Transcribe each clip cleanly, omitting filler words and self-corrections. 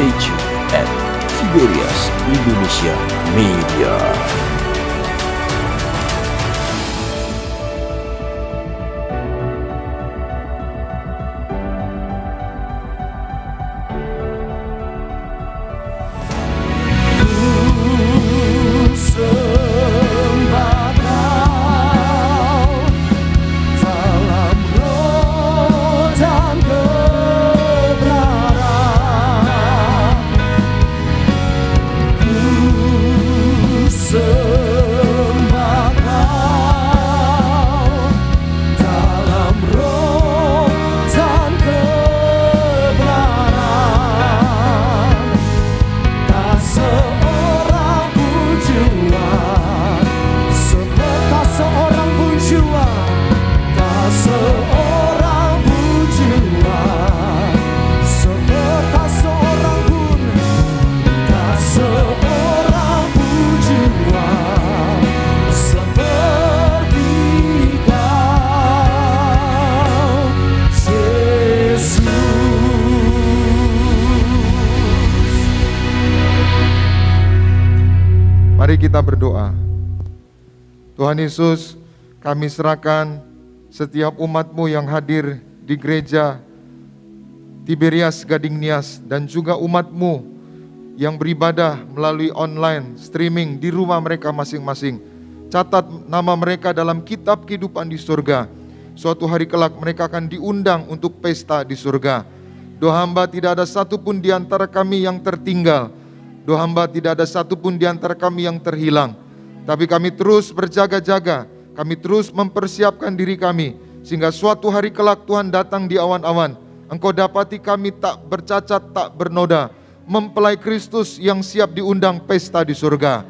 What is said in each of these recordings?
Stay tuned at Tiberias Indonesia Media. Mari kita berdoa. Tuhan Yesus, kami serahkan setiap umat-Mu yang hadir di gereja Tiberias Gading Nias dan juga umat-Mu yang beribadah melalui online streaming di rumah mereka masing-masing. Catat nama mereka dalam kitab kehidupan di surga. Suatu hari kelak mereka akan diundang untuk pesta di surga. Doa hamba tidak ada satupun di antara kami yang tertinggal. Doa hamba tidak ada satupun di antara kami yang terhilang. Tapi kami terus berjaga-jaga, kami terus mempersiapkan diri kami, sehingga suatu hari kelak Tuhan datang di awan-awan. Engkau dapati kami tak bercacat, tak bernoda, mempelai Kristus yang siap diundang pesta di surga.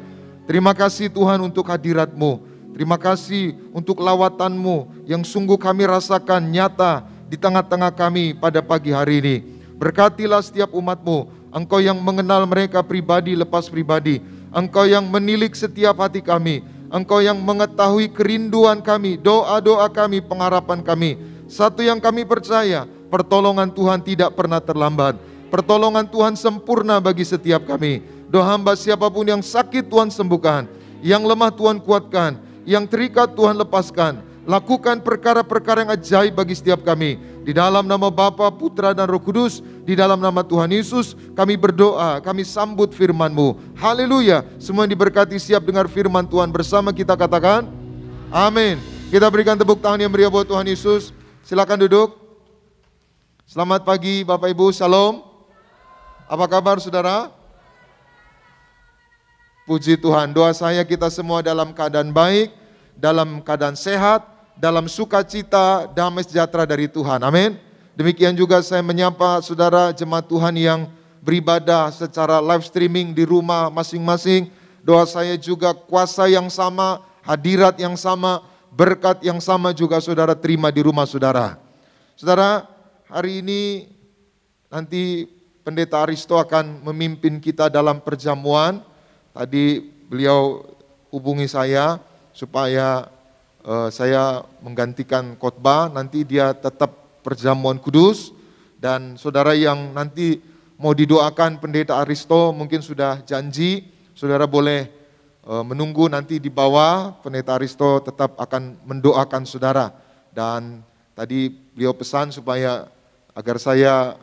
Terima kasih Tuhan untuk hadirat-Mu. Terima kasih untuk lawatan-Mu yang sungguh kami rasakan nyata di tengah-tengah kami pada pagi hari ini. Berkatilah setiap umat-Mu. Engkau yang mengenal mereka pribadi lepas pribadi. Engkau yang menilik setiap hati kami. Engkau yang mengetahui kerinduan kami, doa-doa kami, pengharapan kami. Satu yang kami percaya, pertolongan Tuhan tidak pernah terlambat. Pertolongan Tuhan sempurna bagi setiap kami. Doa hamba siapapun yang sakit Tuhan sembuhkan, yang lemah Tuhan kuatkan, yang terikat Tuhan lepaskan. Lakukan perkara-perkara yang ajaib bagi setiap kami. Di dalam nama Bapa, Putra dan Roh Kudus, di dalam nama Tuhan Yesus, kami berdoa, kami sambut firman-Mu. Haleluya. Semua yang diberkati siap dengar firman Tuhan bersama kita katakan, amin. Kita berikan tepuk tangan yang meriah buat Tuhan Yesus. Silakan duduk. Selamat pagi Bapak Ibu, Shalom. Apa kabar saudara? Puji Tuhan, doa saya kita semua dalam keadaan baik, dalam keadaan sehat, dalam sukacita, damai sejahtera dari Tuhan. Amin. Demikian juga saya menyapa saudara jemaat Tuhan yang beribadah secara live streaming di rumah masing-masing. Doa saya juga kuasa yang sama, hadirat yang sama, berkat yang sama juga saudara terima di rumah saudara. Saudara, hari ini nanti Pendeta Aristo akan memimpin kita dalam perjamuan. Tadi beliau hubungi saya supaya saya menggantikan khotbah, nanti dia tetap perjamuan kudus. Dan saudara yang nanti mau didoakan Pendeta Aristo mungkin sudah janji, saudara boleh menunggu nanti di bawah, Pendeta Aristo tetap akan mendoakan saudara. Dan tadi beliau pesan supaya agar saya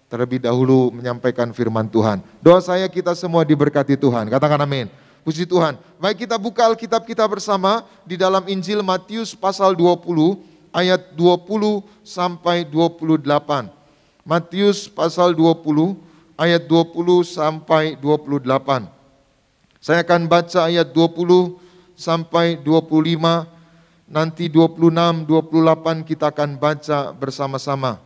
terlebih dahulu menyampaikan firman Tuhan. Doa saya kita semua diberkati Tuhan, katakan amin. Puji Tuhan. Baik, kita buka Alkitab kita bersama di dalam Injil Matius pasal 20 ayat 20 sampai 28. Matius pasal 20 ayat 20 sampai 28. Saya akan baca ayat 20 sampai 25, nanti 26, 28 kita akan baca bersama-sama.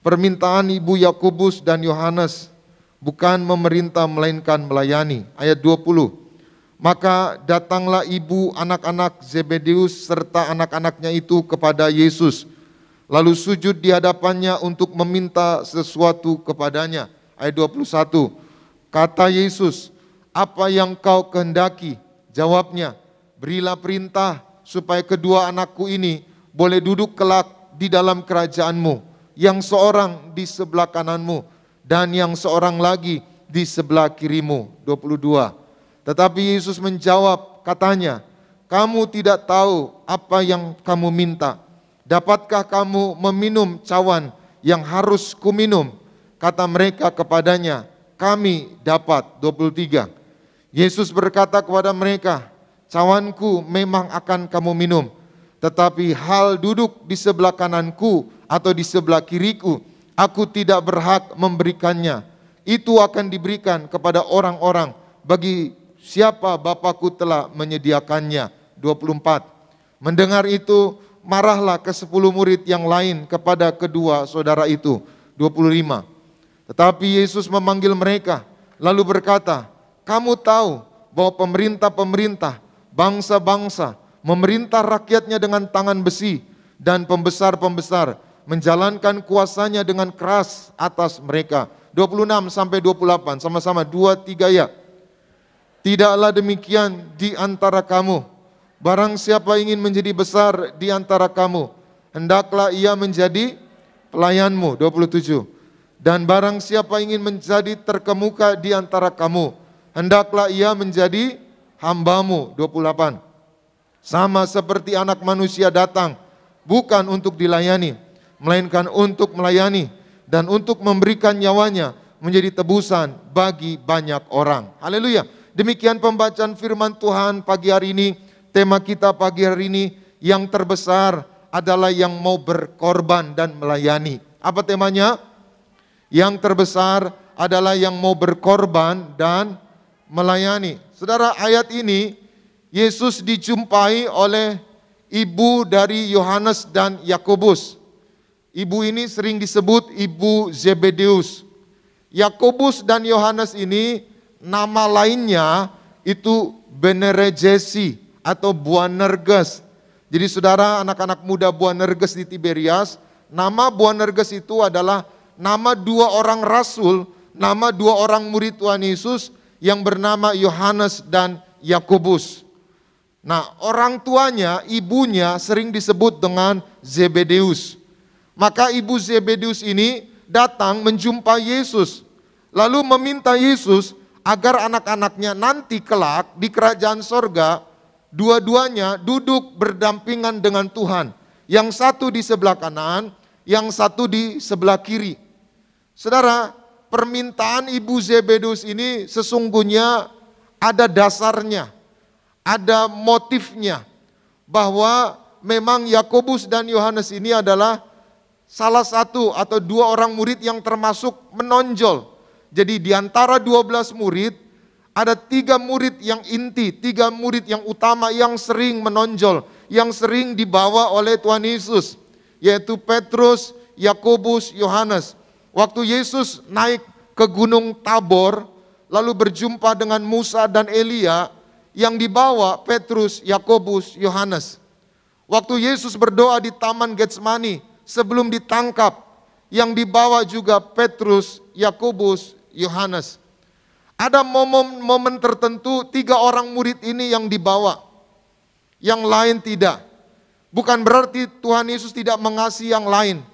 Permintaan ibu Yakobus dan Yohanes, bukan memerintah melainkan melayani. Ayat 20. Maka datanglah ibu anak-anak Zebedeus serta anak-anaknya itu kepada Yesus, lalu sujud di hadapannya untuk meminta sesuatu kepadanya. Ayat 21. Kata Yesus, apa yang kau kehendaki? Jawabnya, berilah perintah supaya kedua anakku ini boleh duduk kelak di dalam kerajaanmu, yang seorang di sebelah kananmu dan yang seorang lagi di sebelah kirimu. 22. Tetapi Yesus menjawab, katanya, kamu tidak tahu apa yang kamu minta. Dapatkah kamu meminum cawan yang harus kuminum? Kata mereka kepadanya, kami dapat. 23. Yesus berkata kepada mereka, cawanku memang akan kamu minum, tetapi hal duduk di sebelah kananku atau di sebelah kiriku, aku tidak berhak memberikannya. Itu akan diberikan kepada orang-orang bagi siapa Bapakku telah menyediakannya. 24. Mendengar itu, marahlah ke-10 murid yang lain kepada kedua saudara itu. 25. Tetapi Yesus memanggil mereka, lalu berkata, kamu tahu bahwa pemerintah-pemerintah, bangsa-bangsa, memerintah rakyatnya dengan tangan besi, dan pembesar-pembesar menjalankan kuasanya dengan keras atas mereka. 26 sampai 28, sama-sama 2-3 ya. Tidaklah demikian di antara kamu. Barang siapa ingin menjadi besar di antara kamu, hendaklah ia menjadi pelayanmu. 27. Dan barang siapa ingin menjadi terkemuka di antara kamu, hendaklah ia menjadi hambamu. 28. Sama seperti anak manusia datang, bukan untuk dilayani, melainkan untuk melayani, dan untuk memberikan nyawanya menjadi tebusan bagi banyak orang. Haleluya. Demikian pembacaan firman Tuhan pagi hari ini. Tema kita pagi hari ini, yang terbesar adalah yang mau berkorban dan melayani. Apa temanya? Yang terbesar adalah yang mau berkorban dan melayani. Saudara, ayat ini Yesus dijumpai oleh ibu dari Yohanes dan Yakobus. Ibu ini sering disebut Ibu Zebedeus. Yakobus dan Yohanes ini nama lainnya itu Boanerges atau Boanerges. Jadi saudara, anak-anak muda Boanerges di Tiberias, nama Boanerges itu adalah nama 2 orang rasul, nama 2 orang murid Tuhan Yesus yang bernama Yohanes dan Yakobus. Nah, orang tuanya, ibunya sering disebut dengan Zebedeus. Maka ibu Zebedeus ini datang menjumpai Yesus, lalu meminta Yesus agar anak-anaknya nanti kelak di kerajaan sorga, dua-duanya duduk berdampingan dengan Tuhan. Yang satu di sebelah kanan, yang satu di sebelah kiri. Saudara, permintaan ibu Zebedeus ini sesungguhnya ada dasarnya, ada motifnya, bahwa memang Yakobus dan Yohanes ini adalah salah satu atau 2 orang murid yang termasuk menonjol. Jadi di antara 12 murid, ada 3 murid yang inti, 3 murid yang utama yang sering menonjol, yang sering dibawa oleh Tuhan Yesus, yaitu Petrus, Yakobus, Yohanes. Waktu Yesus naik ke Gunung Tabor, lalu berjumpa dengan Musa dan Elia, yang dibawa Petrus, Yakobus, Yohanes. Waktu Yesus berdoa di Taman Getsemani sebelum ditangkap, yang dibawa juga Petrus, Yakobus, Yohanes. Ada momen-momen tertentu 3 orang murid ini yang dibawa, yang lain tidak. Bukan berarti Tuhan Yesus tidak mengasihi yang lain,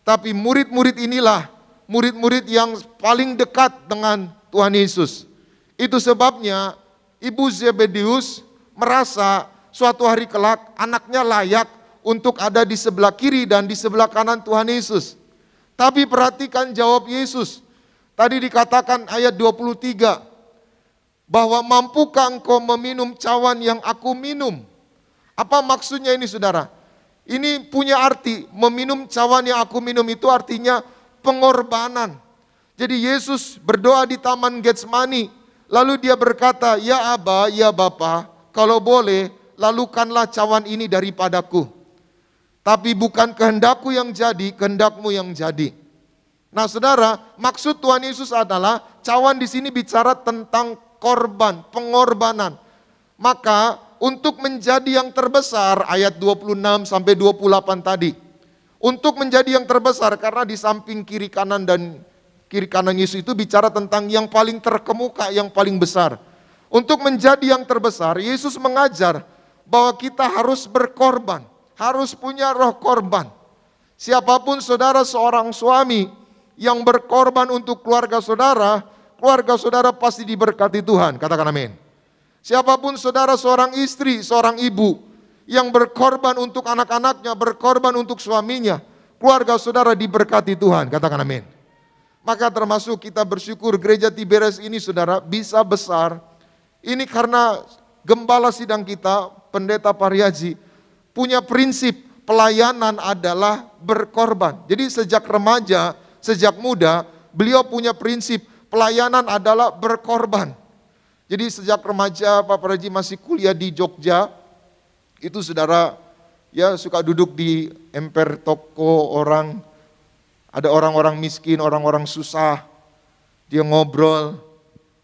tapi murid-murid inilah murid-murid yang paling dekat dengan Tuhan Yesus. Itu sebabnya ibu Zebedeus merasa suatu hari kelak anaknya layak untuk ada di sebelah kiri dan di sebelah kanan Tuhan Yesus. Tapi perhatikan jawab Yesus. Tadi dikatakan ayat 23, bahwa mampukah engkau meminum cawan yang aku minum? Apa maksudnya ini saudara? Ini punya arti, meminum cawan yang aku minum itu artinya pengorbanan. Jadi Yesus berdoa di Taman Getsemani, lalu dia berkata, ya Aba, ya Bapa, kalau boleh lalukanlah cawan ini daripadaku. Tapi bukan kehendakku yang jadi, kehendakmu yang jadi. Nah saudara, maksud Tuhan Yesus adalah cawan di sini bicara tentang korban, pengorbanan. Maka untuk menjadi yang terbesar, ayat 26 sampai 28 tadi. Untuk menjadi yang terbesar, karena di samping kiri kanan Yesus itu bicara tentang yang paling terkemuka, yang paling besar. Untuk menjadi yang terbesar, Yesus mengajar bahwa kita harus berkorban, harus punya roh korban. Siapapun saudara seorang suami, yang berkorban untuk keluarga saudara pasti diberkati Tuhan. Katakan amin. Siapapun saudara, seorang istri, seorang ibu yang berkorban untuk anak-anaknya, berkorban untuk suaminya, keluarga saudara diberkati Tuhan. Katakan amin. Maka termasuk kita bersyukur gereja Tiberias ini saudara bisa besar. Ini karena gembala sidang kita, Pendeta Pariaji, punya prinsip pelayanan adalah berkorban. Jadi sejak remaja, sejak muda, beliau punya prinsip pelayanan adalah berkorban. Jadi sejak remaja Pak Pariaji masih kuliah di Jogja, itu saudara ya suka duduk di emper toko orang, ada orang-orang miskin, orang-orang susah, dia ngobrol,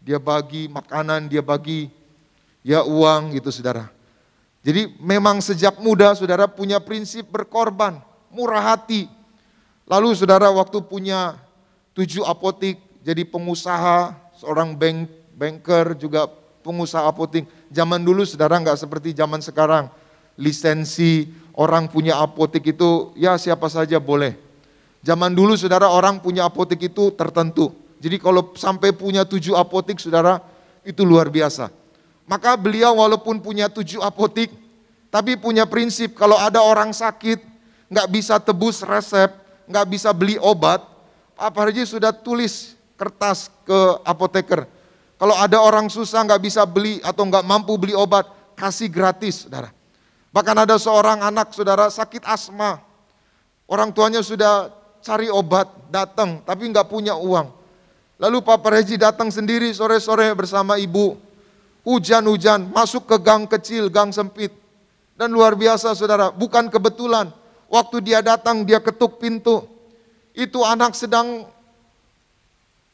dia bagi makanan, dia bagi ya uang gitu saudara. Jadi memang sejak muda saudara punya prinsip berkorban, murah hati. Lalu saudara waktu punya 7 apotik, jadi pengusaha, seorang banker juga pengusaha apotik. Zaman dulu saudara nggak seperti zaman sekarang. Lisensi, orang punya apotik itu ya siapa saja boleh. Zaman dulu saudara orang punya apotik itu tertentu. Jadi kalau sampai punya 7 apotik saudara itu luar biasa. Maka beliau walaupun punya 7 apotik, tapi punya prinsip kalau ada orang sakit, nggak bisa tebus resep, nggak bisa beli obat, Pak Pariaji sudah tulis kertas ke apoteker. Kalau ada orang susah nggak bisa beli atau nggak mampu beli obat, kasih gratis saudara. Bahkan ada seorang anak saudara sakit asma, orang tuanya sudah cari obat, datang tapi nggak punya uang. Lalu Pak Pariaji datang sendiri sore-sore bersama ibu, hujan-hujan, masuk ke gang kecil, gang sempit. Dan luar biasa saudara, bukan kebetulan. Waktu dia datang, dia ketuk pintu. Itu anak sedang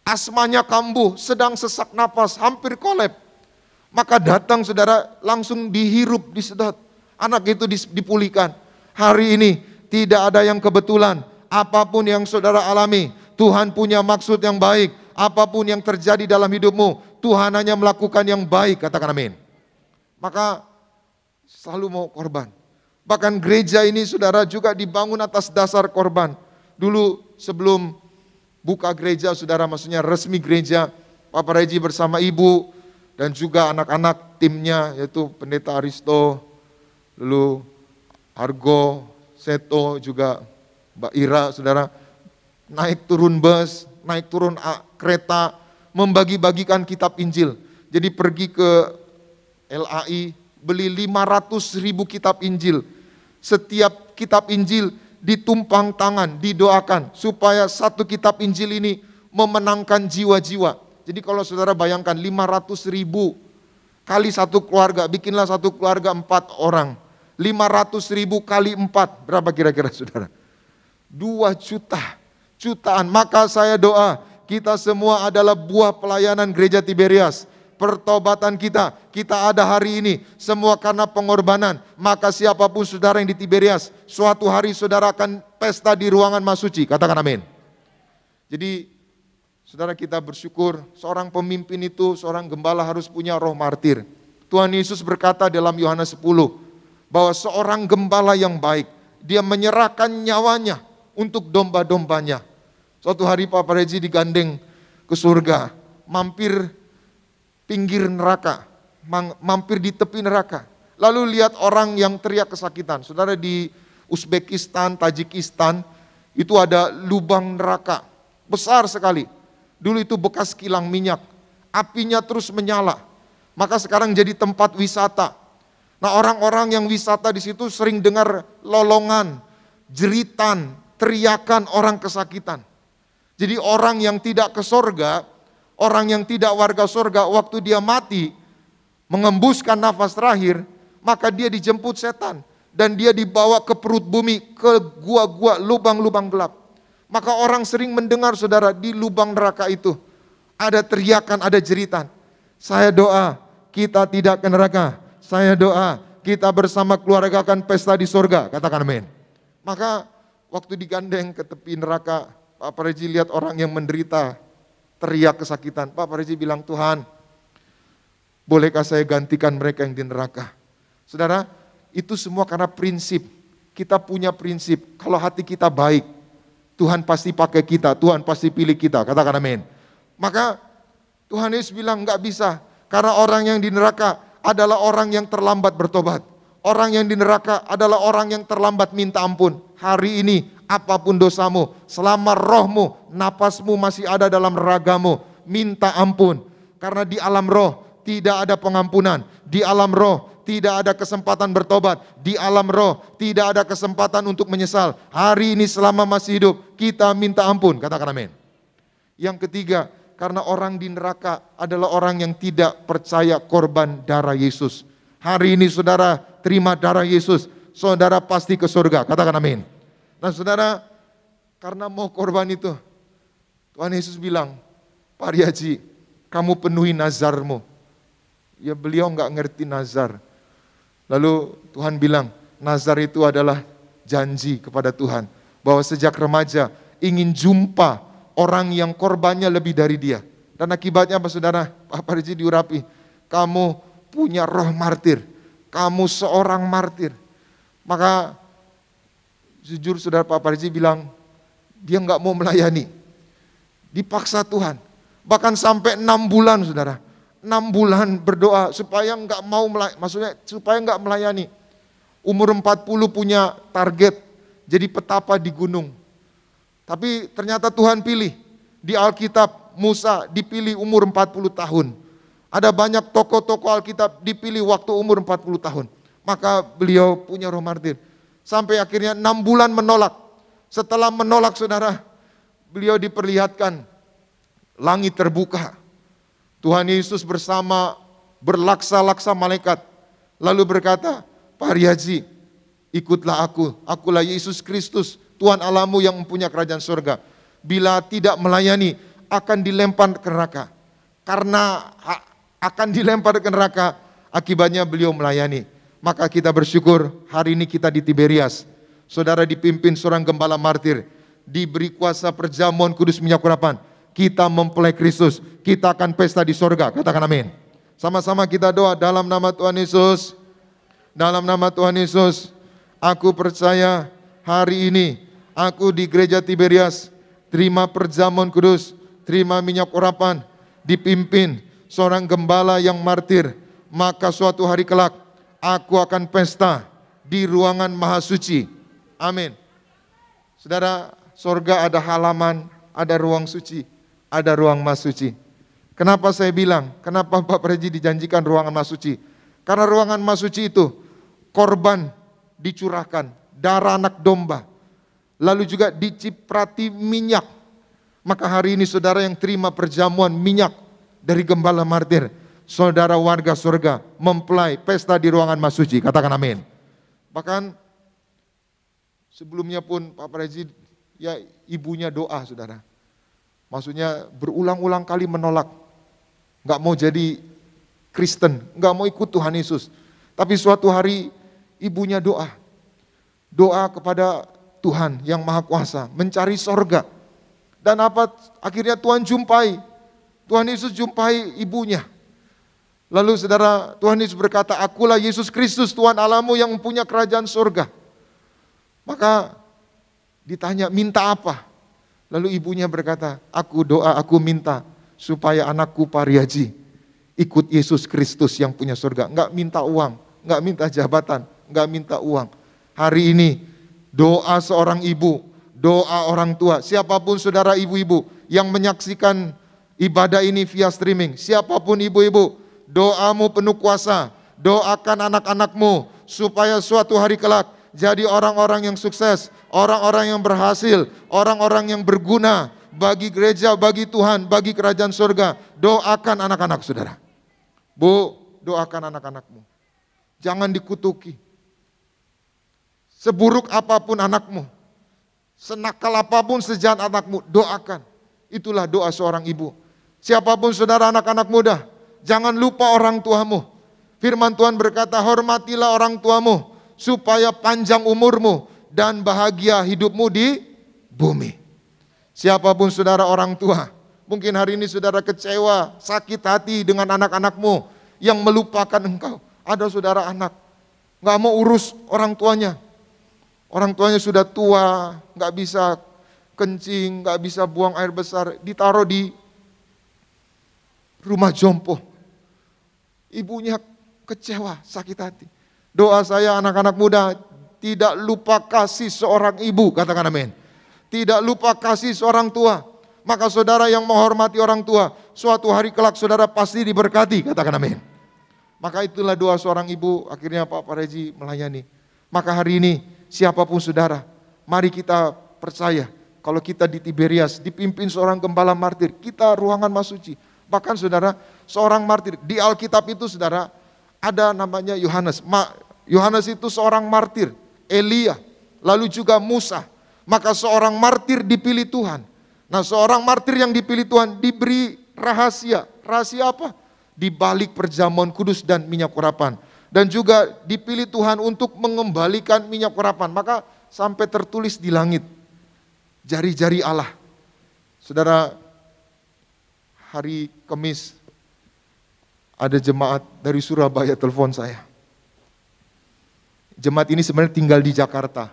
asmanya kambuh, sedang sesak napas, hampir kolap. Maka datang saudara, langsung dihirup, disedot. Anak itu dipulihkan. Hari ini tidak ada yang kebetulan. Apapun yang saudara alami, Tuhan punya maksud yang baik. Apapun yang terjadi dalam hidupmu, Tuhan hanya melakukan yang baik, katakan amin. Maka selalu mau korban. Bahkan gereja ini saudara juga dibangun atas dasar korban. Dulu sebelum buka gereja saudara, maksudnya resmi gereja, Pak Pariaji bersama ibu dan juga anak-anak timnya yaitu Pendeta Aristo, lalu Argo, Seto, juga Mbak Ira saudara, naik turun bus, naik turun kereta, membagi-bagikan kitab Injil. Jadi pergi ke LAI, beli 500.000 kitab Injil. Setiap kitab Injil ditumpang tangan, didoakan supaya satu kitab Injil ini memenangkan jiwa-jiwa. Jadi kalau saudara bayangkan 500.000 kali satu keluarga, bikinlah satu keluarga 4 orang. 500.000 kali 4, berapa kira-kira saudara? 2 juta, jutaan. Maka saya doa, kita semua adalah buah pelayanan gereja Tiberias. Pertobatan kita ada hari ini, semua karena pengorbanan. Maka siapapun saudara yang di Tiberias, suatu hari saudara akan pesta di ruangan Masuci, katakan amin. Jadi saudara kita bersyukur, seorang pemimpin itu, seorang gembala harus punya roh martir. Tuhan Yesus berkata dalam Yohanes 10, bahwa seorang gembala yang baik, dia menyerahkan nyawanya untuk domba-dombanya. Suatu hari Pak Pariaji digandeng ke surga, mampir pinggir neraka, mampir di tepi neraka. Lalu lihat orang yang teriak kesakitan. Saudara, di Uzbekistan, Tajikistan, itu ada lubang neraka, besar sekali. Dulu itu bekas kilang minyak, apinya terus menyala. Maka sekarang jadi tempat wisata. Nah, orang-orang yang wisata di situ sering dengar lolongan, jeritan, teriakan orang kesakitan. Jadi orang yang tidak ke sorga, orang yang tidak warga sorga, waktu dia mati, mengembuskan nafas terakhir, maka dia dijemput setan. Dan dia dibawa ke perut bumi, ke gua-gua, lubang-lubang gelap. Maka orang sering mendengar saudara, di lubang neraka itu, ada teriakan, ada jeritan. Saya doa, kita tidak ke neraka. Saya doa, kita bersama keluarga akan pesta di sorga, katakan amin. Maka waktu digandeng ke tepi neraka, Pak Pariaji lihat orang yang menderita, teriak kesakitan. Pak Pariaji bilang, Tuhan, bolehkah saya gantikan mereka yang di neraka? Saudara, itu semua karena prinsip. Kita punya prinsip, kalau hati kita baik, Tuhan pasti pakai kita, Tuhan pasti pilih kita. Katakan amin. Maka Tuhan Yesus bilang nggak bisa. Karena orang yang di neraka adalah orang yang terlambat bertobat. Orang yang di neraka adalah orang yang terlambat minta ampun. Hari ini apapun dosamu, selama rohmu, napasmu masih ada dalam ragamu, minta ampun. Karena di alam roh tidak ada pengampunan. Di alam roh tidak ada kesempatan bertobat. Di alam roh tidak ada kesempatan untuk menyesal. Hari ini selama masih hidup, kita minta ampun. Katakan amin. Yang ketiga, karena orang di neraka adalah orang yang tidak percaya korban darah Yesus. Hari ini saudara terima darah Yesus, saudara pasti ke surga. Katakan amin. Nah saudara, karena mau korban itu, Tuhan Yesus bilang, Pak Aryaji, kamu penuhi nazarmu. Ya beliau nggak ngerti nazar. Lalu Tuhan bilang, nazar itu adalah janji kepada Tuhan bahwa sejak remaja ingin jumpa orang yang korbannya lebih dari dia. Dan akibatnya apa saudara? Pak Parji diurapi, kamu punya roh martir, kamu seorang martir. Maka jujur saudara, Pak Parji bilang dia nggak mau melayani, dipaksa Tuhan. Bahkan sampai 6 bulan saudara. 6 bulan berdoa supaya nggak mau maksudnya supaya nggak melayani. Umur 40 punya target jadi petapa di gunung. Tapi ternyata Tuhan pilih. Di Alkitab Musa dipilih umur 40 tahun. Ada banyak tokoh-tokoh Alkitab dipilih waktu umur 40 tahun. Maka beliau punya roh martir. Sampai akhirnya 6 bulan menolak. Setelah menolak saudara, beliau diperlihatkan langit terbuka. Tuhan Yesus bersama berlaksa-laksa malaikat. Lalu berkata, Pak Aryaji, ikutlah aku. Akulah Yesus Kristus, Tuhan Allahmu yang mempunyai kerajaan surga. Bila tidak melayani, akan dilempar ke neraka. Karena akan dilempar ke neraka, akibatnya beliau melayani. Maka kita bersyukur hari ini kita di Tiberias. Saudara dipimpin seorang gembala martir. Diberi kuasa perjamuan kudus minyak urapan. Kita mempelai Kristus, kita akan pesta di sorga. Katakan amin. Sama-sama kita doa dalam nama Tuhan Yesus. Dalam nama Tuhan Yesus, aku percaya hari ini aku di gereja Tiberias terima perjamuan kudus, terima minyak urapan, dipimpin seorang gembala yang martir. Maka suatu hari kelak aku akan pesta di ruangan maha suci. Amin. Saudara, sorga ada halaman, ada ruang suci. Ada ruang maha suci. Kenapa saya bilang, kenapa Pak Preji dijanjikan ruangan maha suci? Karena ruangan maha suci itu korban dicurahkan, darah anak domba, lalu juga diciprati minyak. Maka hari ini saudara yang terima perjamuan minyak dari gembala martir, saudara warga surga mempelai pesta di ruangan maha suci. Katakan amin. Bahkan sebelumnya pun Pak Preji, ya ibunya doa saudara. Maksudnya berulang-ulang kali menolak, nggak mau jadi Kristen, nggak mau ikut Tuhan Yesus. Tapi suatu hari ibunya doa kepada Tuhan yang Maha Kuasa, mencari sorga. Dan apa akhirnya Tuhan jumpai, Tuhan Yesus jumpai ibunya. Lalu saudara, Tuhan Yesus berkata, akulah Yesus Kristus Tuhan Allahmu yang mempunyai kerajaan sorga. Maka ditanya, minta apa? Lalu ibunya berkata, aku doa, aku minta supaya anakku Pak Aryaji ikut Yesus Kristus yang punya surga. Enggak minta uang, enggak minta jabatan, enggak minta uang. Hari ini doa seorang ibu, doa orang tua, siapapun saudara ibu-ibu yang menyaksikan ibadah ini via streaming, siapapun ibu-ibu, doamu penuh kuasa. Doakan anak-anakmu supaya suatu hari kelak jadi orang-orang yang sukses, orang-orang yang berhasil, orang-orang yang berguna bagi gereja, bagi Tuhan, bagi kerajaan surga. Doakan anak-anak saudara. Bu, doakan anak-anakmu. Jangan dikutuki. Seburuk apapun anakmu, senakal apapun sejahat anakmu, doakan. Itulah doa seorang ibu. Siapapun saudara anak-anak muda, jangan lupa orang tuamu. Firman Tuhan berkata, hormatilah orang tuamu, supaya panjang umurmu dan bahagia hidupmu di bumi. Siapapun saudara orang tua, mungkin hari ini saudara kecewa, sakit hati dengan anak-anakmu yang melupakan engkau. Ada saudara anak, gak mau urus orang tuanya. Orang tuanya sudah tua, gak bisa kencing, nggak bisa buang air besar, ditaruh di rumah jompo. Ibunya kecewa, sakit hati. Doa saya anak-anak muda, tidak lupa kasih seorang ibu, katakan amin. Tidak lupa kasih seorang tua. Maka saudara yang menghormati orang tua, suatu hari kelak saudara pasti diberkati, katakan amin. Maka itulah doa seorang ibu, akhirnya Pak Reji melayani. Maka hari ini siapapun saudara, mari kita percaya kalau kita di Tiberias dipimpin seorang gembala martir, kita ruangan masuci. Bahkan saudara, seorang martir di Alkitab itu saudara ada namanya Yohanes. Yohanes itu seorang martir, Elia, lalu juga Musa. Maka seorang martir dipilih Tuhan. Nah, seorang martir yang dipilih Tuhan diberi rahasia. Rahasia apa? Di balik perjamuan kudus dan minyak urapan. Dan juga dipilih Tuhan untuk mengembalikan minyak urapan. Maka sampai tertulis di langit, jari-jari Allah. Saudara, hari Kamis ada jemaat dari Surabaya telepon saya. Jemaat ini sebenarnya tinggal di Jakarta.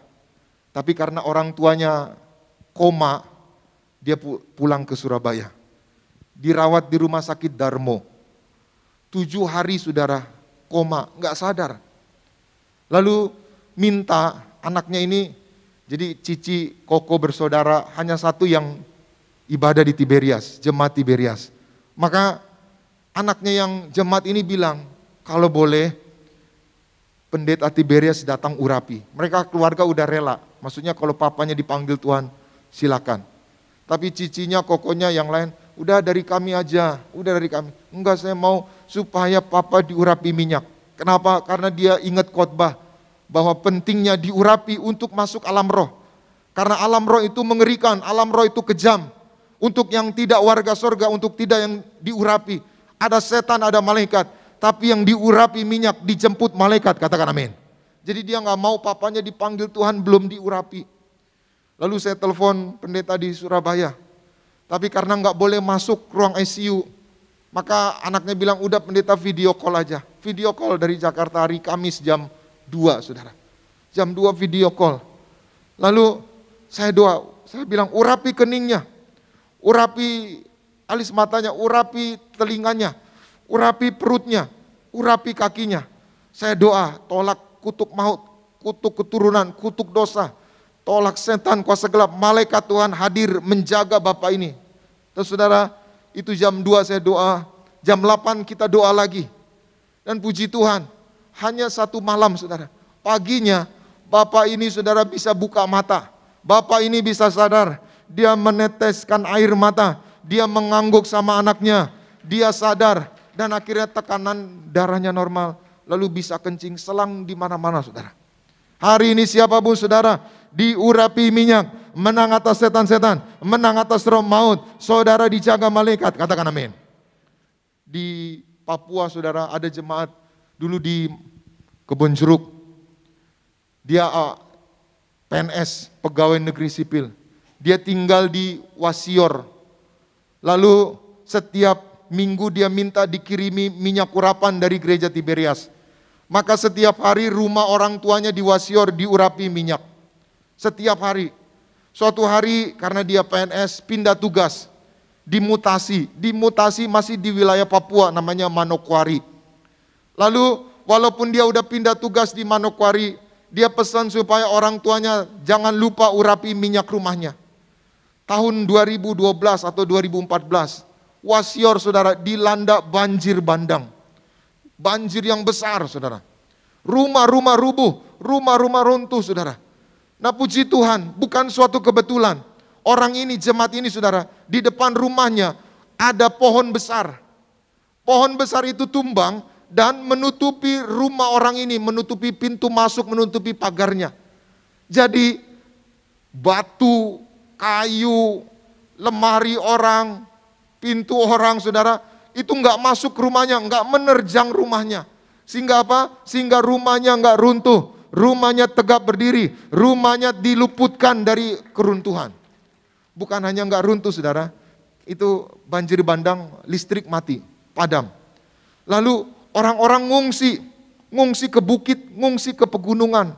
Tapi karena orang tuanya koma, dia pulang ke Surabaya. Dirawat di rumah sakit Darmo. 7 hari saudara, koma, nggak sadar. Lalu minta anaknya ini, jadi Cici, Koko bersaudara, hanya satu yang ibadah di Tiberias, jemaat Tiberias. Maka anaknya yang jemaat ini bilang, kalau boleh pendeta Tiberias datang urapi. Mereka keluarga udah rela, maksudnya kalau papanya dipanggil Tuhan, silakan. Tapi cicinya, kokonya yang lain, udah dari kami aja, udah dari kami. Enggak, saya mau supaya papa diurapi minyak. Kenapa? Karena dia ingat khotbah bahwa pentingnya diurapi untuk masuk alam roh. Karena alam roh itu mengerikan, alam roh itu kejam. Untuk yang tidak warga sorga, untuk tidak yang diurapi. Ada setan, ada malaikat. Tapi yang diurapi minyak dijemput malaikat, katakan amin. Jadi dia nggak mau papanya dipanggil Tuhan belum diurapi. Lalu saya telepon pendeta di Surabaya. Tapi karena nggak boleh masuk ruang ICU, maka anaknya bilang udah pendeta video call aja. Video call dari Jakarta hari Kamis jam 2 saudara. Jam 2 video call. Lalu saya doa, saya bilang urapi keningnya, urapi alis matanya, urapi telinganya, urapi perutnya, urapi kakinya. Saya doa, tolak kutuk maut, kutuk keturunan, kutuk dosa, tolak setan, kuasa gelap, malaikat Tuhan hadir menjaga Bapak ini. Terus saudara, itu jam 2 saya doa, jam 8 kita doa lagi. Dan puji Tuhan, hanya 1 malam saudara. Paginya, Bapak ini saudara bisa buka mata. Bapak ini bisa sadar, dia meneteskan air mata, dia mengangguk sama anaknya, dia sadar, dan akhirnya tekanan darahnya normal, lalu bisa kencing, selang di mana-mana saudara. Hari ini siapapun saudara, diurapi minyak, menang atas setan-setan, menang atas roh maut, saudara dijaga malaikat, katakan amin. Di Papua saudara ada jemaat dulu di Kebon Jeruk, dia PNS, pegawai negeri sipil, dia tinggal di Wasior, lalu setiap minggu dia minta dikirimi minyak urapan dari gereja Tiberias. Maka setiap hari rumah orang tuanya di Wasior diurapi minyak. Setiap hari. Suatu hari karena dia PNS pindah tugas. Dimutasi masih di wilayah Papua namanya Manokwari. Lalu walaupun dia udah pindah tugas di Manokwari, dia pesan supaya orang tuanya jangan lupa urapi minyak rumahnya. Tahun 2012 atau 2014, Wasior saudara dilanda banjir bandang. Banjir yang besar saudara. Rumah-rumah rubuh, rumah-rumah runtuh saudara. Nah puji Tuhan, bukan suatu kebetulan. Orang ini, jemaat ini saudara, di depan rumahnya ada pohon besar. Pohon besar itu tumbang dan menutupi rumah orang ini, menutupi pintu masuk, menutupi pagarnya. Jadi batu, kayu, lemari orang, pintu orang saudara, itu nggak masuk rumahnya, nggak menerjang rumahnya. Sehingga apa? Sehingga rumahnya nggak runtuh, rumahnya tegap berdiri, rumahnya diluputkan dari keruntuhan. Bukan hanya nggak runtuh saudara, itu banjir bandang, listrik mati, padam. Lalu orang-orang ngungsi ke bukit, ngungsi ke pegunungan.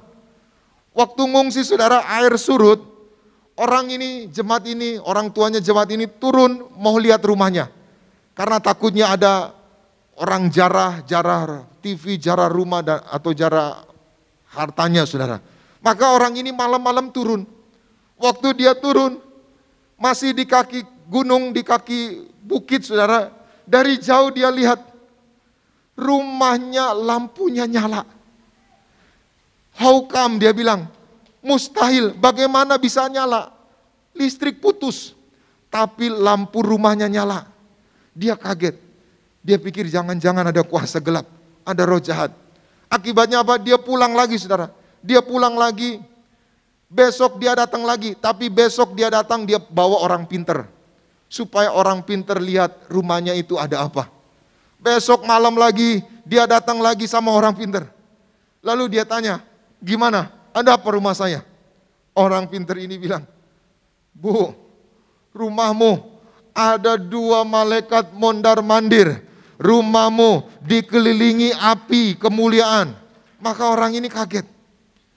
Waktu ngungsi saudara air surut, orang ini, jemaat ini, orang tuanya jemaat ini turun mau lihat rumahnya. Karena takutnya ada orang jarah TV, jarah rumah atau jarah hartanya, saudara. Maka orang ini malam-malam turun. Waktu dia turun, masih di kaki gunung, di kaki bukit, saudara. Dari jauh dia lihat rumahnya lampunya nyala. How come, dia bilang, mustahil, bagaimana bisa nyala? Listrik putus, tapi lampu rumahnya nyala. Dia kaget, dia pikir jangan-jangan ada kuasa gelap, ada roh jahat. Akibatnya apa? Dia pulang lagi, saudara. Dia pulang lagi, besok dia datang lagi, tapi besok dia datang dia bawa orang pinter. Supaya orang pinter lihat rumahnya itu ada apa. Besok malam lagi, dia datang lagi sama orang pinter. Lalu dia tanya, gimana? Ada apa rumah saya? Orang pinter ini bilang, Bu, rumahmu ada 2 malaikat mondar-mandir. Rumahmu dikelilingi api kemuliaan. Maka orang ini kaget.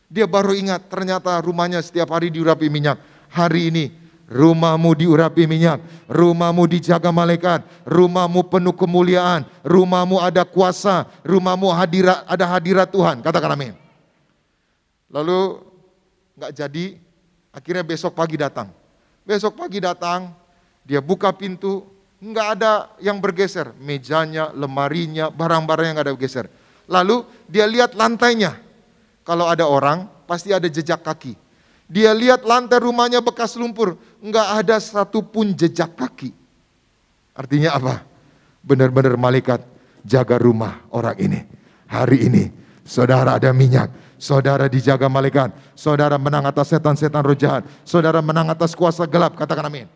Dia baru ingat ternyata rumahnya setiap hari diurapi minyak. Hari ini rumahmu diurapi minyak. Rumahmu dijaga malaikat. Rumahmu penuh kemuliaan. Rumahmu ada kuasa. Rumahmu ada hadirat Tuhan. Katakan amin. Lalu gak jadi, akhirnya besok pagi datang. Besok pagi datang, dia buka pintu, nggak ada yang bergeser. Mejanya, lemarinya, barang-barang yang nggak ada bergeser. Lalu dia lihat lantainya. Kalau ada orang, pasti ada jejak kaki. Dia lihat lantai rumahnya bekas lumpur, nggak ada satupun jejak kaki. Artinya apa? Benar-benar malaikat jaga rumah orang ini. Hari ini, saudara ada minyak. Saudara dijaga malaikat. Saudara menang atas setan-setan roh jahat. Saudara menang atas kuasa gelap. Katakan amin.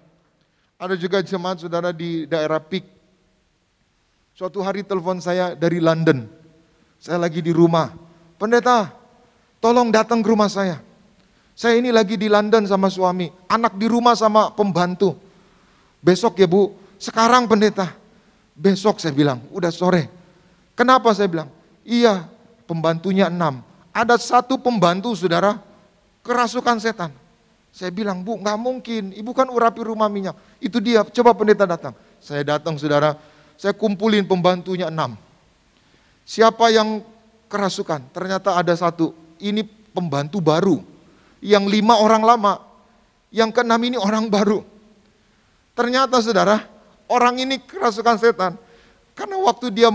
Ada juga jemaat saudara di daerah Pik. Suatu hari telepon saya dari London. Saya lagi di rumah. Pendeta, tolong datang ke rumah saya. Saya ini lagi di London sama suami. Anak di rumah sama pembantu. Besok ya Bu. Sekarang pendeta. Besok saya bilang. Udah sore. Kenapa saya bilang? Iya, pembantunya 6. Ada 1 pembantu saudara kerasukan setan. Saya bilang, Bu, gak mungkin, ibu kan urapi rumah minyak. Itu dia, coba pendeta datang. Saya datang saudara, saya kumpulin pembantunya 6. Siapa yang kerasukan? Ternyata ada 1, ini pembantu baru. Yang 5 orang lama, yang ke-6 ini orang baru. Ternyata saudara, orang ini kerasukan setan. Karena waktu dia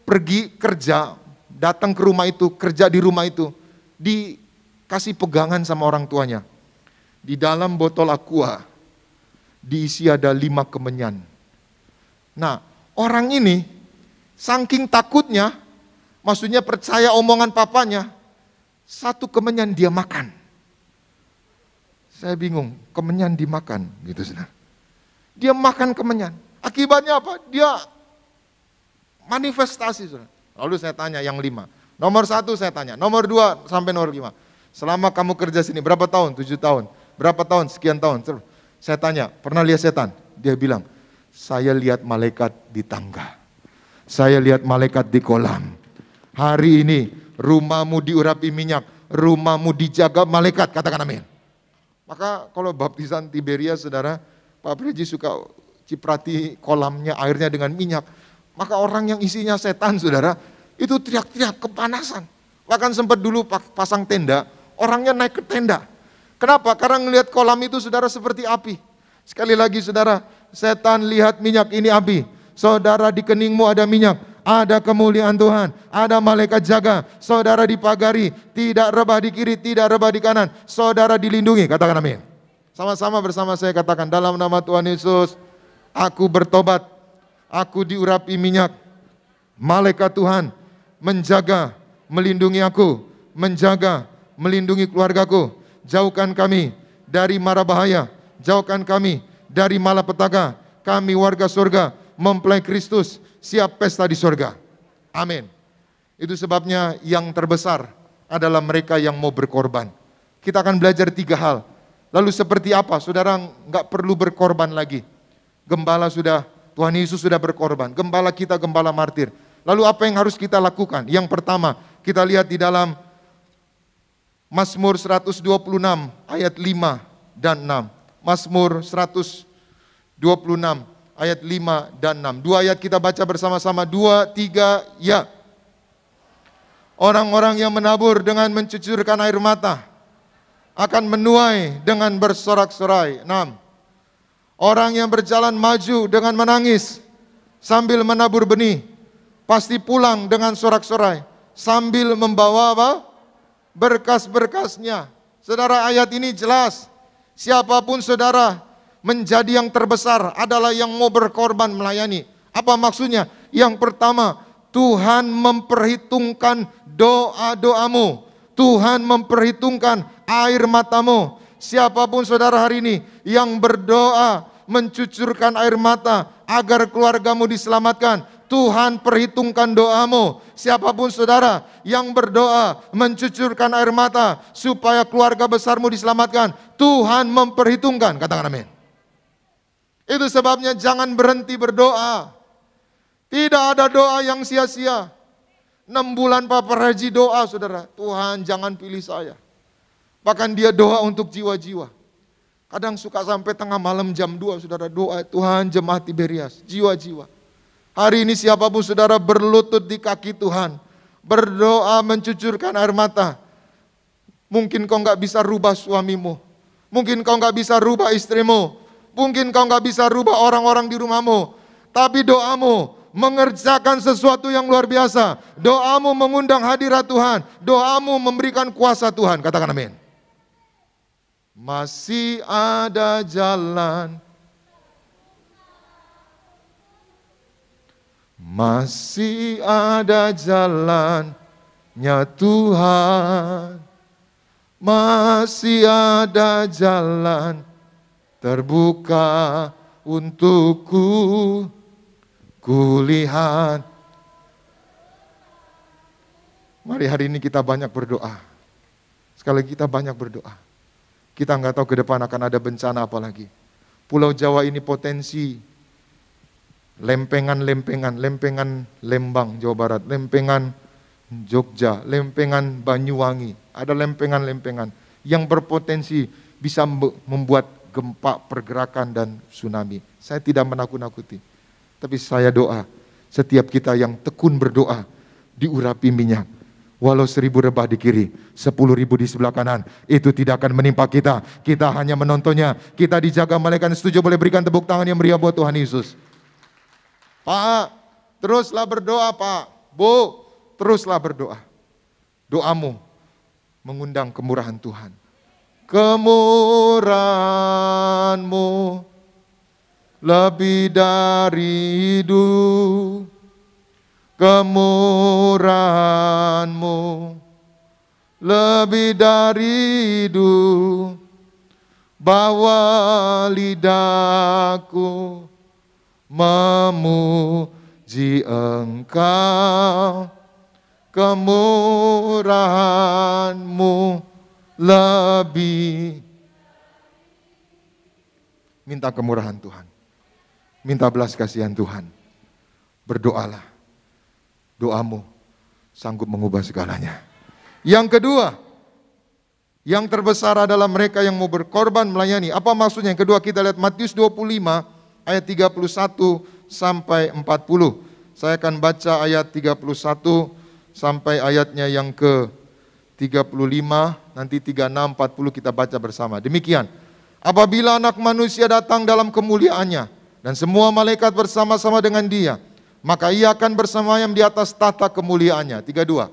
pergi kerja, datang ke rumah itu, kerja di rumah itu, dikasih pegangan sama orang tuanya. Di dalam botol aqua, diisi ada 5 kemenyan. Nah, orang ini, saking takutnya, maksudnya percaya omongan papanya, 1 kemenyan dia makan. Saya bingung, kemenyan dimakan, gitu saudara. Dia makan kemenyan. Akibatnya apa? Dia manifestasi, saudara. Lalu saya tanya yang 5. Nomor 1 saya tanya, nomor 2 sampai nomor 5. Selama kamu kerja sini berapa tahun? 7 tahun. Berapa tahun? Sekian tahun. Saya tanya, pernah lihat setan? Dia bilang, saya lihat malaikat di tangga. Saya lihat malaikat di kolam. Hari ini rumahmu diurapi minyak, rumahmu dijaga malaikat. Katakan amin. Maka kalau baptisan Tiberias saudara, Pak Preji suka ciprati kolamnya, airnya dengan minyak. Maka orang yang isinya setan saudara, itu teriak-teriak kepanasan. Bahkan sempat dulu pasang tenda, orangnya naik ke tenda. Kenapa? Karena ngelihat kolam itu saudara seperti api. Sekali lagi saudara, setan lihat minyak ini api. Saudara di keningmu ada minyak, ada kemuliaan Tuhan, ada malaikat jaga. Saudara dipagari, tidak rebah di kiri, tidak rebah di kanan. Saudara dilindungi, katakan amin. Sama-sama bersama saya katakan, dalam nama Tuhan Yesus, aku bertobat. Aku diurapi minyak. Malaikat Tuhan menjaga, melindungi aku, menjaga, melindungi keluargaku. Jauhkan kami dari mara bahaya, jauhkan kami dari malapetaka. Kami warga surga, mempelai Kristus, siap pesta di surga. Amin. Itu sebabnya yang terbesar adalah mereka yang mau berkorban. Kita akan belajar 3 hal. Lalu seperti apa? Saudara nggak perlu berkorban lagi. Gembala sudah, Tuhan Yesus sudah berkorban. Gembala kita, gembala martir. Lalu apa yang harus kita lakukan? Yang pertama, kita lihat di dalam Mazmur 126 ayat 5 dan 6. Mazmur 126 ayat 5 dan 6. Dua ayat kita baca bersama-sama. 2, 3, ya. Orang-orang yang menabur dengan mencucurkan air mata akan menuai dengan bersorak-sorai. 6. Orang yang berjalan maju dengan menangis sambil menabur benih pasti pulang dengan sorak-sorai sambil membawa apa? Berkas-berkasnya. Saudara, ayat ini jelas. Siapapun saudara menjadi yang terbesar adalah yang mau berkorban melayani. Apa maksudnya? Yang pertama, Tuhan memperhitungkan doa-doamu. Tuhan memperhitungkan air matamu. Siapapun saudara hari ini yang berdoa, mencucurkan air mata agar keluargamu diselamatkan, Tuhan perhitungkan doamu. Siapapun saudara yang berdoa, mencucurkan air mata supaya keluarga besarmu diselamatkan, Tuhan memperhitungkan. Katakan amin. Itu sebabnya jangan berhenti berdoa. Tidak ada doa yang sia-sia. 6 bulan Papa Raji doa, saudara. Tuhan jangan pilih saya. Bahkan dia doa untuk jiwa-jiwa. Kadang suka sampai tengah malam jam 2, saudara doa, Tuhan jemaat Tiberias, jiwa-jiwa. Hari ini siapapun saudara berlutut di kaki Tuhan, berdoa mencucurkan air mata. Mungkin kau nggak bisa rubah suamimu, mungkin kau nggak bisa rubah istrimu, mungkin kau nggak bisa rubah orang-orang di rumahmu, tapi doamu mengerjakan sesuatu yang luar biasa. Doamu mengundang hadirat Tuhan, doamu memberikan kuasa Tuhan. Katakan amin. Masih ada jalan, masih ada jalannya Tuhan, masih ada jalan terbuka untukku, kulihat. Mari hari ini kita banyak berdoa. Sekali lagi kita banyak berdoa. Kita nggak tahu ke depan akan ada bencana apa lagi. Pulau Jawa ini potensi lempengan-lempengan, lempengan Lembang, Jawa Barat, lempengan Jogja, lempengan Banyuwangi. Ada lempengan-lempengan yang berpotensi bisa membuat gempa, pergerakan, dan tsunami. Saya tidak menakut-nakuti. Tapi saya doa, setiap kita yang tekun berdoa, diurapi minyak. Walau 1000 rebah di kiri, 10.000 di sebelah kanan, itu tidak akan menimpa kita. Kita hanya menontonnya. Kita dijaga malaikat. Setuju, boleh berikan tepuk tangan yang meriah buat Tuhan Yesus. Pak, teruslah berdoa Pak. Bu, teruslah berdoa. Doamu mengundang kemurahan Tuhan. Kemurahan-Mu lebih dari hidup. Kemurahan-Mu lebih dari hidup. Bawa lidahku memuji Engkau. Kemurahan-Mu lebih. Minta kemurahan Tuhan, minta belas kasihan Tuhan. Berdoalah, doamu sanggup mengubah segalanya. Yang kedua, yang terbesar adalah mereka yang mau berkorban melayani. Apa maksudnya? Yang kedua kita lihat Matius 25 ayat 31 sampai 40. Saya akan baca ayat 31 sampai ayatnya yang ke 35, nanti 36, 40 kita baca bersama. Demikian, apabila Anak Manusia datang dalam kemuliaannya dan semua malaikat bersama-sama dengan Dia, maka Ia akan bersemayam di atas tahta kemuliaannya. 32.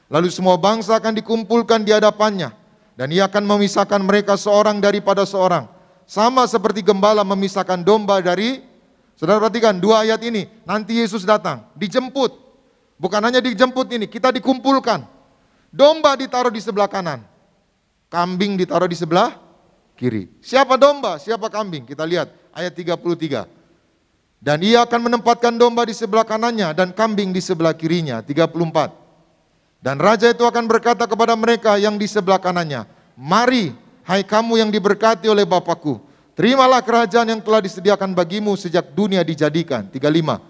Lalu semua bangsa akan dikumpulkan di hadapannya, dan Ia akan memisahkan mereka seorang daripada seorang, sama seperti gembala memisahkan domba dari. Saudara perhatikan dua ayat ini. Nanti Yesus datang, dijemput. Bukan hanya dijemput ini, kita dikumpulkan. Domba ditaruh di sebelah kanan, kambing ditaruh di sebelah kiri. Siapa domba, siapa kambing? Kita lihat ayat 33. Dan Ia akan menempatkan domba di sebelah kanannya dan kambing di sebelah kirinya. 34. Dan Raja itu akan berkata kepada mereka yang di sebelah kanannya, mari, hai kamu yang diberkati oleh Bapakku, terimalah kerajaan yang telah disediakan bagimu sejak dunia dijadikan. 35.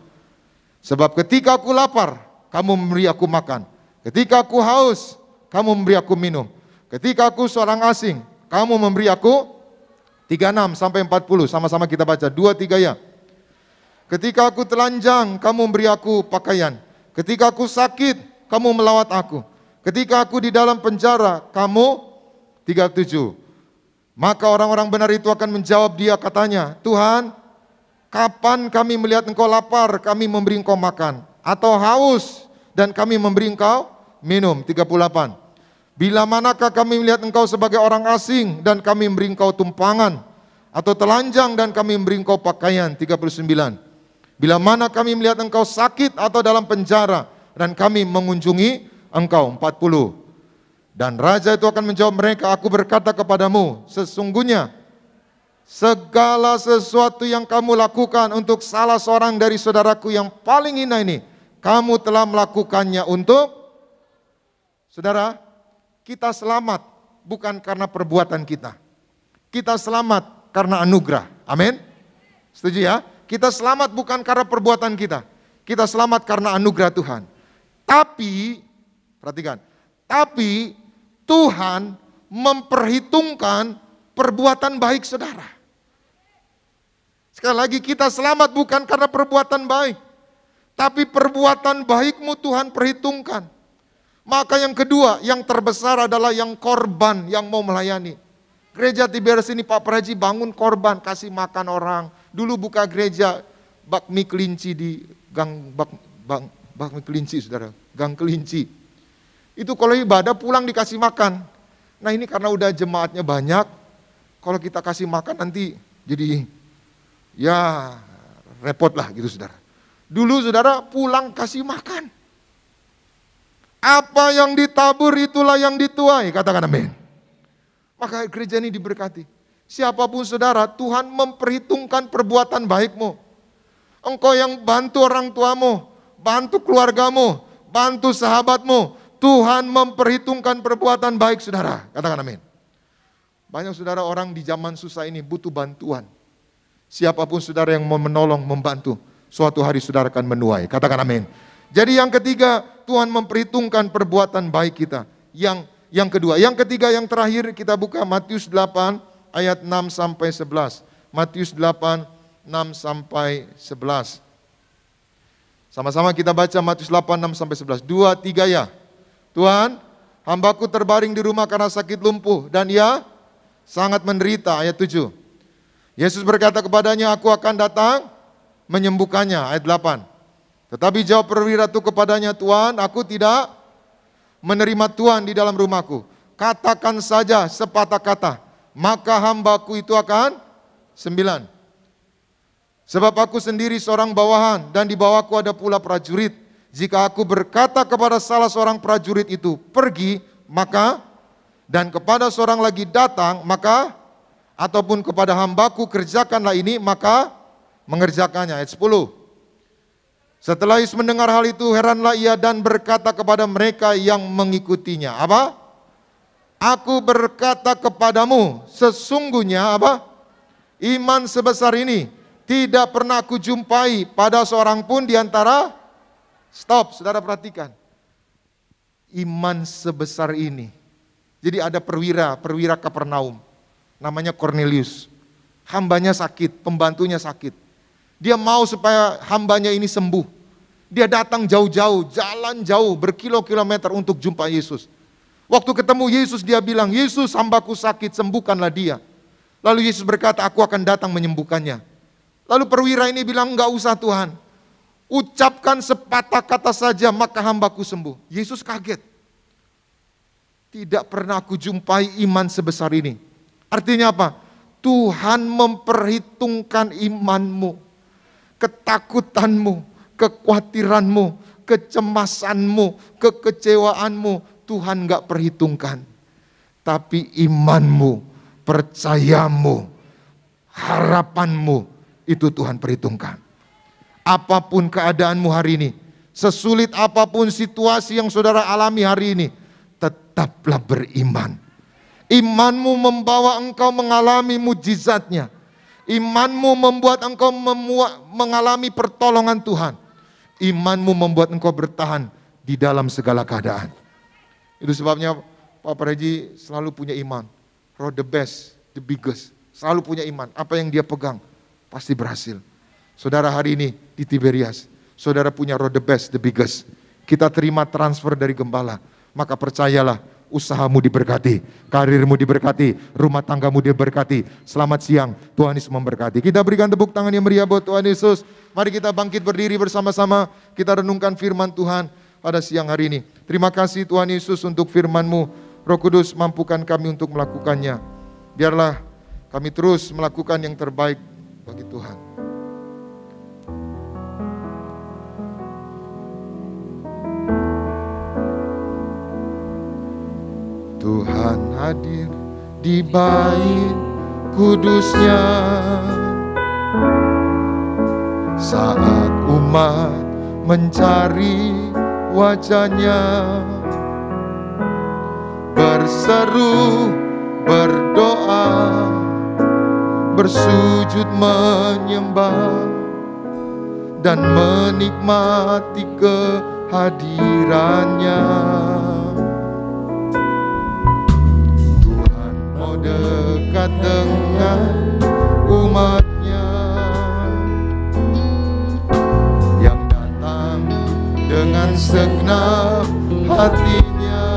Sebab ketika aku lapar, kamu memberi aku makan. Ketika aku haus, kamu memberi aku minum. Ketika aku seorang asing, kamu memberi aku 36 sampai 40, sama-sama kita baca. 2, 3 ya. Ketika aku telanjang, kamu memberi aku pakaian. Ketika aku sakit, kamu melawat aku. Ketika aku di dalam penjara, kamu 37. Maka orang-orang benar itu akan menjawab dia, katanya, Tuhan, kapan kami melihat engkau lapar, kami memberi engkau makan, atau haus, dan kami memberi engkau minum. 38. Bila manakah kami melihat engkau sebagai orang asing, dan kami memberi engkau tumpangan, atau telanjang, dan kami memberi engkau pakaian. 39. Bila mana kami melihat engkau sakit atau dalam penjara, dan kami mengunjungi engkau. 40. Dan raja itu akan menjawab mereka, aku berkata kepadamu, sesungguhnya segala sesuatu yang kamu lakukan untuk salah seorang dari saudaraku yang paling hina ini, kamu telah melakukannya untuk. Saudara, kita selamat bukan karena perbuatan kita. Kita selamat karena anugerah. Amin. Setuju ya? Kita selamat bukan karena perbuatan kita. Kita selamat karena anugerah Tuhan. Tapi, perhatikan, tapi Tuhan memperhitungkan perbuatan baik saudara. Sekali lagi, kita selamat bukan karena perbuatan baik, tapi perbuatan baikmu Tuhan perhitungkan. Maka yang kedua, yang terbesar adalah yang korban, yang mau melayani. Gereja Tiberias ini Pak Praji bangun korban, kasih makan orang. Dulu buka gereja bakmi kelinci di gang bakmi kelinci saudara, gang kelinci. Itu kalau ibadah pulang dikasih makan. Nah ini karena udah jemaatnya banyak, kalau kita kasih makan nanti jadi ya repot lah gitu saudara. Dulu saudara pulang kasih makan. Apa yang ditabur itulah yang dituai, katakan amin. Maka gereja ini diberkati. Siapapun saudara, Tuhan memperhitungkan perbuatan baikmu. Engkau yang bantu orang tuamu, bantu keluargamu, bantu sahabatmu, Tuhan memperhitungkan perbuatan baik saudara. Katakan amin. Banyak saudara orang di zaman susah ini butuh bantuan. Siapapun saudara yang mau menolong, membantu, suatu hari saudara akan menuai. Katakan amin. Jadi yang ketiga, Tuhan memperhitungkan perbuatan baik kita. Yang kedua, yang ketiga, yang terakhir kita buka Matius 8 ayat 6 sampai 11. Matius 8 6 sampai 11. Sama-sama kita baca Matius 8 6 sampai 11. 2, 3 ya. Tuhan, hambaku terbaring di rumah karena sakit lumpuh dan ia sangat menderita. Ayat 7. Yesus berkata kepadanya, aku akan datang menyembuhkannya. Ayat 8. Tetapi jawab perwira itu kepadanya, Tuhan, aku tidak menerima Tuhan di dalam rumahku. Katakan saja sepatah kata, maka hambaku itu akan 9. Sebab aku sendiri seorang bawahan dan di bawahku ada pula prajurit. Jika aku berkata kepada salah seorang prajurit itu, pergi, maka, dan kepada seorang lagi datang, maka, ataupun kepada hambaku kerjakanlah ini, maka mengerjakannya. Ayat 10. Setelah Yesus mendengar hal itu, heranlah ia dan berkata kepada mereka yang mengikutinya. Apa? Aku berkata kepadamu, sesungguhnya apa? Iman sebesar ini tidak pernah aku jumpai pada seorang pun di antara. Stop, saudara perhatikan. Iman sebesar ini. Jadi ada perwira Kapernaum. Namanya Cornelius. Hambanya sakit, pembantunya sakit. Dia mau supaya hambanya ini sembuh. Dia datang jauh-jauh, jalan jauh, berkilo-kilometer untuk jumpa Yesus. Waktu ketemu Yesus dia bilang, Yesus hambaku sakit, sembuhkanlah dia. Lalu Yesus berkata, aku akan datang menyembuhkannya. Lalu perwira ini bilang, enggak usah Tuhan. Ucapkan sepatah kata saja, maka hambaku sembuh. Yesus kaget. Tidak pernah aku jumpai iman sebesar ini. Artinya apa? Tuhan memperhitungkan imanmu. Ketakutanmu, kekhawatiranmu, kecemasanmu, kekecewaanmu, Tuhan gak perhitungkan. Tapi imanmu, percayamu, harapanmu, itu Tuhan perhitungkan. Apapun keadaanmu hari ini, sesulit apapun situasi yang saudara alami hari ini, tetaplah beriman. Imanmu membawa engkau mengalami mujizatnya. Imanmu membuat engkau mengalami pertolongan Tuhan. Imanmu membuat engkau bertahan di dalam segala keadaan. Itu sebabnya Pak Praji selalu punya iman. Roh the best, the biggest. selalu punya iman. Apa yang dia pegang pasti berhasil. Saudara, hari ini di Tiberias, saudara punya road the best, the biggest. Kita terima transfer dari gembala, maka percayalah, usahamu diberkati, karirmu diberkati, rumah tanggamu diberkati. Selamat siang, Tuhan Yesus memberkati. Kita berikan tepuk tangan yang meriah buat Tuhan Yesus. Mari kita bangkit berdiri bersama-sama, kita renungkan firman Tuhan pada siang hari ini. Terima kasih Tuhan Yesus untuk firman-Mu. Roh Kudus, mampukan kami untuk melakukannya. Biarlah kami terus melakukan yang terbaik bagi Tuhan. Tuhan hadir di bait kudusnya saat umat mencari wajahnya, berseru, berdoa, bersujud menyembah dan menikmati kehadirannya. Tuhan mau dekat dengan umatnya yang datang dengan segenap hatinya,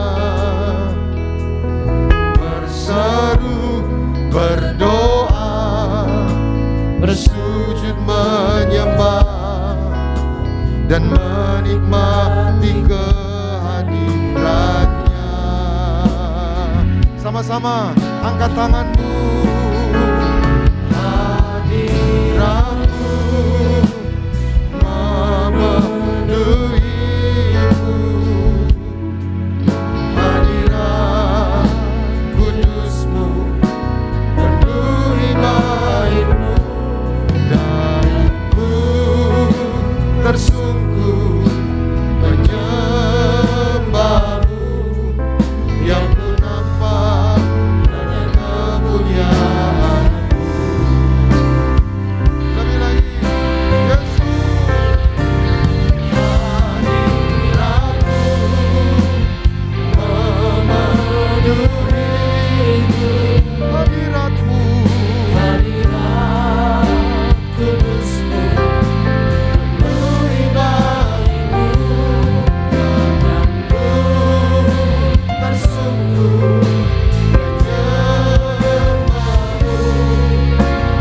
berseru, berdoa, bersujud menyembah dan menikmati kehadirannya. Sama-sama angkat tanganmu. Hadiratmu memenuhiku, hadirat kudusmu penuhi baitmu, dariku tersungkur menyembahmu, yang ku nampak hanya kemuliaan-Mu. Lebih lagi, Yesus, hadirat-Mu memenuhiku, hadirat kudusmu penuhi baitmu, dariku tersungkur menyembahmu,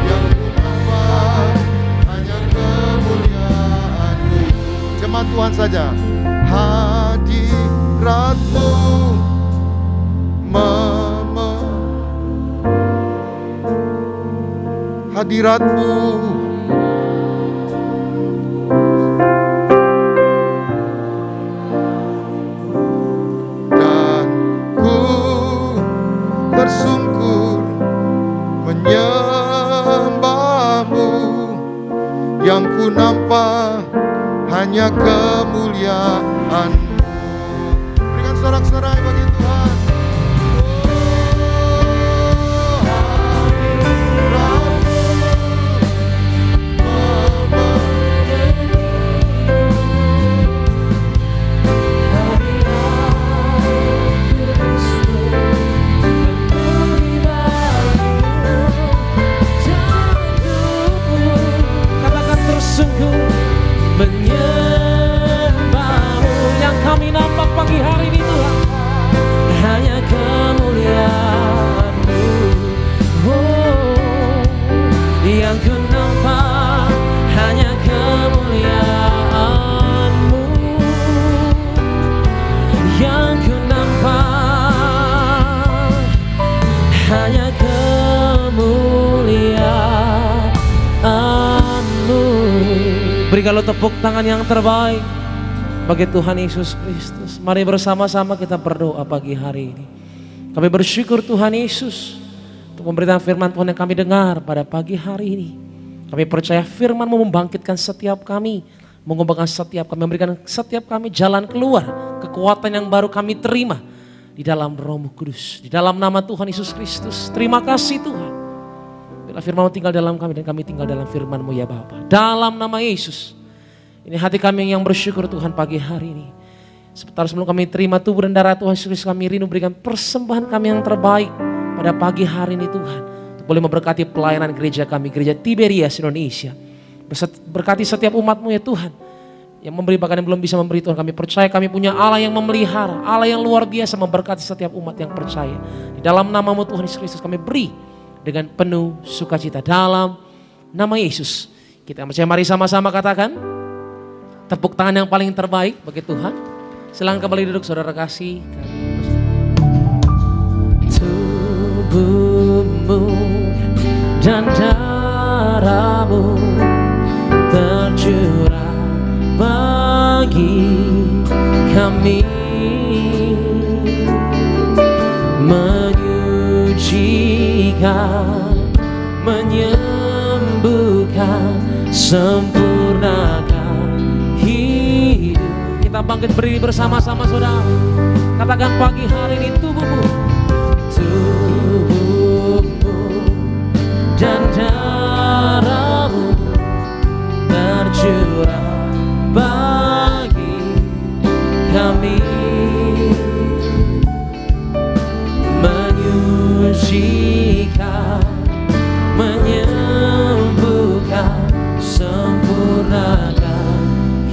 yang ku nampak hanya kemuliaan-Mu. Jemaat Tuhan saja, hadirat-Mu hadirat-Mu dan ku tersungkur menyembah-Mu, yang ku nampak hanya kemuliaan-Mu. Berikan sorak-sorai bagi Tuhan. Katakan tersungkur menyembah-Mu, yang kami nampak pagi hari ini Tuhan, hanya kemuliaan-Mu. Oh, yang ku nampak hanya kemuliaan-Mu, yang ku nampak hanya kemuliaan-Mu. Berikanlah tepuk tangan yang terbaik bagi Tuhan Yesus Kristus. Mari bersama-sama kita berdoa pagi hari ini. Kami bersyukur Tuhan Yesus untuk pemberitaan firman Tuhan yang kami dengar pada pagi hari ini. Kami percaya firman-Mu membangkitkan setiap kami, mengubahkan setiap kami, memberikan setiap kami jalan keluar, kekuatan yang baru kami terima di dalam Roh-Mu Kudus, di dalam nama Tuhan Yesus Kristus. Terima kasih Tuhan. Bila firman-Mu tinggal dalam kami dan kami tinggal dalam firman-Mu ya Bapa. Dalam nama Yesus. Ini hati kami yang bersyukur Tuhan pagi hari ini. Sebentar sebelum kami terima tubuh dan darah Tuhan Yesus, kami rindu berikan persembahan kami yang terbaik pada pagi hari ini Tuhan. Untuk boleh memberkati pelayanan gereja kami, gereja Tiberias Indonesia. Berkati setiap umat-Mu ya Tuhan, yang memberi bahkan yang belum bisa memberi. Tuhan, kami percaya kami punya Allah yang memelihara, Allah yang luar biasa memberkati setiap umat yang percaya. Di dalam nama-Mu Tuhan Yesus Kristus kami beri dengan penuh sukacita. Dalam nama Yesus kita percaya. Mari sama-sama katakan tepuk tangan yang paling terbaik bagi Tuhan. Silakan kembali duduk saudara kasih. Tubuhmu dan darahmu tercurah bagi kami, menyucikan, menyembuhkan, sempurnakan hidup. Kita bangkit berdiri bersama-sama saudara. Katakan pagi hari ini tubuhmu dan darahmu tercurah bagi kami, menyucikan, menyembuhkan, sempurnakan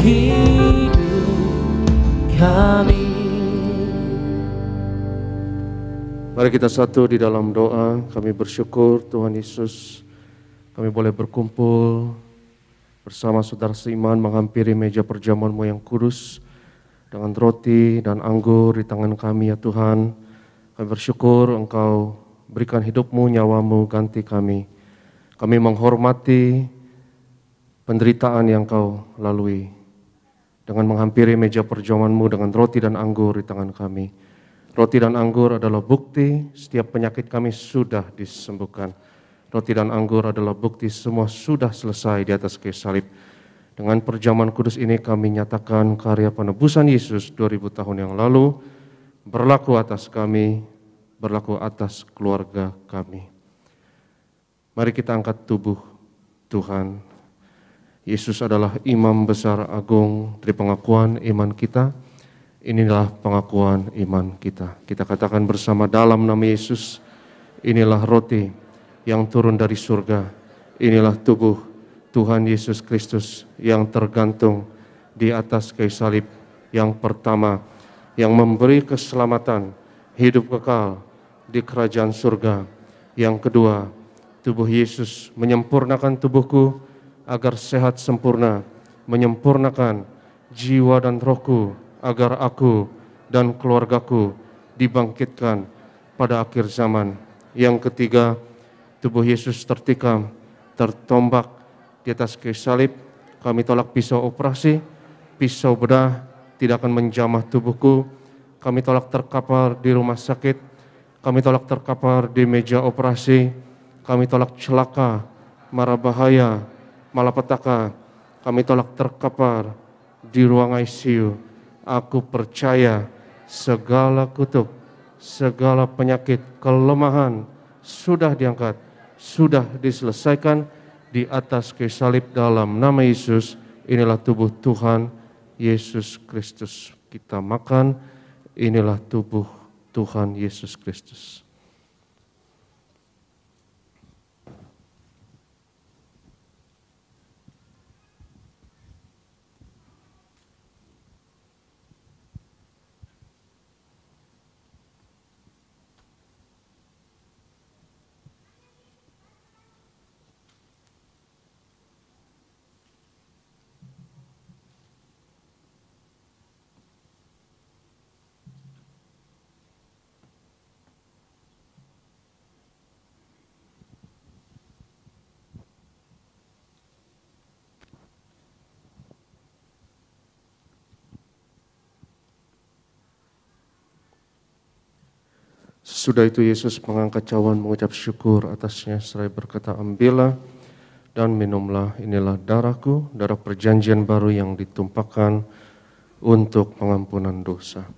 hidup kami. Mari kita satu di dalam doa. Kami bersyukur Tuhan Yesus, kami boleh berkumpul bersama saudara seiman menghampiri meja perjamuan-Mu yang kudus dengan roti dan anggur di tangan kami ya Tuhan. Kami bersyukur Engkau berikan hidup-Mu, nyawa-Mu ganti kami. Kami menghormati penderitaan yang Kau lalui dengan menghampiri meja perjamuan-Mu dengan roti dan anggur di tangan kami. Roti dan anggur adalah bukti setiap penyakit kami sudah disembuhkan. Roti dan anggur adalah bukti semua sudah selesai di atas kayu salib. Dengan perjamuan kudus ini kami nyatakan karya penebusan Yesus 2000 tahun yang lalu berlaku atas kami, berlaku atas keluarga kami. Mari kita angkat tubuh Tuhan. Yesus adalah imam besar agung dari pengakuan iman kita. Inilah pengakuan iman kita. Kita katakan bersama dalam nama Yesus, inilah roti yang turun dari surga. Inilah tubuh Tuhan Yesus Kristus yang tergantung di atas kayu salib. Yang pertama, yang memberi keselamatan, hidup kekal di kerajaan surga. Yang kedua, tubuh Yesus menyempurnakan tubuhku agar sehat sempurna, menyempurnakan jiwa dan rohku, agar aku dan keluargaku dibangkitkan pada akhir zaman. Yang ketiga, tubuh Yesus tertikam, tertombak di atas kayu salib. Kami tolak pisau operasi, pisau bedah tidak akan menjamah tubuhku. Kami tolak terkapar di rumah sakit, kami tolak terkapar di meja operasi, kami tolak celaka, mara bahaya, malapetaka, kami tolak terkapar di ruang ICU. Aku percaya segala kutuk, segala penyakit, kelemahan sudah diangkat, sudah diselesaikan di atas kayu salib dalam nama Yesus. Inilah tubuh Tuhan Yesus Kristus. Kita makan, inilah tubuh Tuhan Yesus Kristus. Sesudah itu Yesus mengangkat cawan mengucap syukur atasnya seraya berkata, ambillah dan minumlah, inilah darahku, darah perjanjian baru yang ditumpahkan untuk pengampunan dosa.